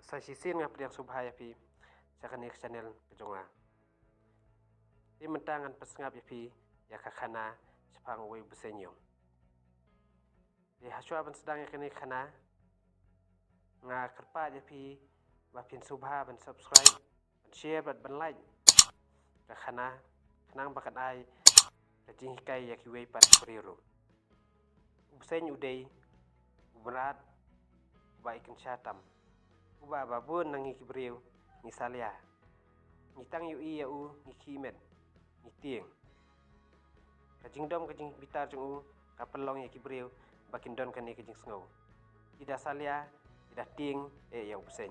Sa sisin nga priang subhaya pi sa kanik channel kejonga. Di mentangan pesngap ya pi ya kakana sepang wei besenyong. Di haswa ban sedang ya kanik kana nga kerpa ya pi bapin subha ban subscribe ban share ban like. Kakana kenang bakat ai kajing kai ya ki wei pat priru. Beseny udai berat baik kencatam. Uba babun nang ngiki beriu ni salia ni tang yu i u ni kimet ni tieng kajing dom kajing bitar jung u kapelong ya ki beriu bakin don kan ni kajing sngau ida salia ida tieng yang puseng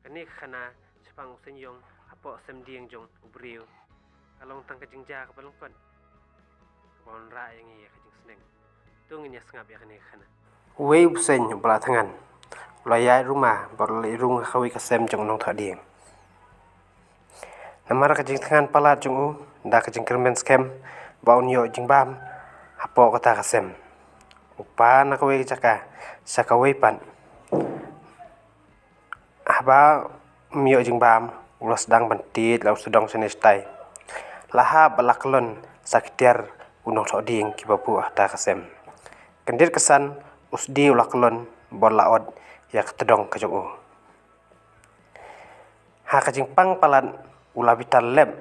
kani khana sepang useng yong apo sem dieng jong u beriu kalong tang kajing ja kapelong kon bon ra yang i kajing seneng tung nya sngap ya kani khana wei puseng bala tangan Layai rumah baru irung kawi kasem jong nong thadieng. Namara kajing tangan palat jong u da kajing kermen skem baun yo jing bam apo kata kasem. Upa na kawi jaka sakawi pan. Aba mio jing bam ulas dang bentit lau sedong senis tai. Laha balaklon sakitiar unong thadieng ki bapu ta kasem. Kendir kesan usdi ulaklon bolaod ya ketedong kajong u. Ha kajing pang palan ula bitar lem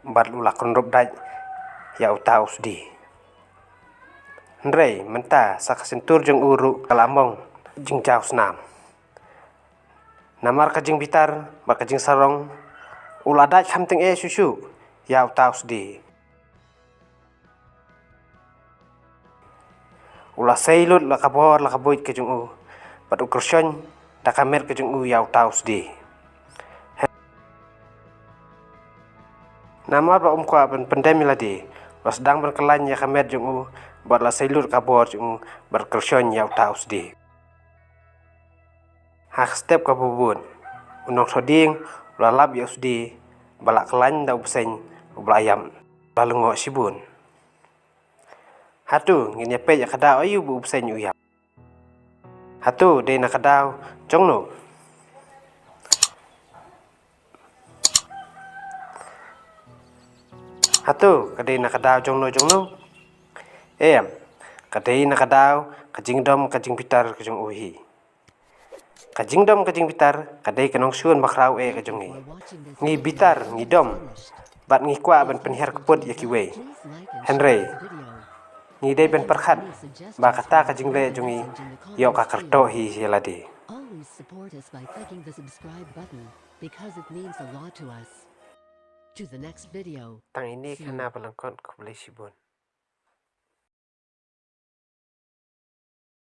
bar ula konrop daj ya uta usdi. Ndrei menta sakasentur jong uru kalamong jing jaus nam. Namar kajing bitar bar kajing sarong ula daj hamting susu ya uta usdi. Ula seilut la kabor la kaboit kajong u. Pat ukursyong da kamer kajung u yau taus di. Nama ba kwa ban pandemi la di. Was dang berkelan ya kamer jung u bar la selur kabor jung u berkursyong yau taus di. Hak step kabubun. Unong soding la lab ya usdi balak kelan da ubseng ublayam lalu ngok sibun. Hatu ngin ya pe ya kada ayu bu ubseng uyam. Hatu de nakadaw jong no. Hatu kadai nakadaw jong no. Kadai nakadaw kajing dom kajing pitar kajong uhi. Kajing dom kajing pitar kadai kanong suan bakrau kajong ni. Ngi bitar ngi dom bat ngi kwa ban penhar keput ya kiwe. Henry ni day ben perkhat ba kata kajing le jungi yo ka karto hi ladi. Always support us by clicking the subscribe button because it means a lot to us. To the next video. Tang ini kena balangkon ko sibun.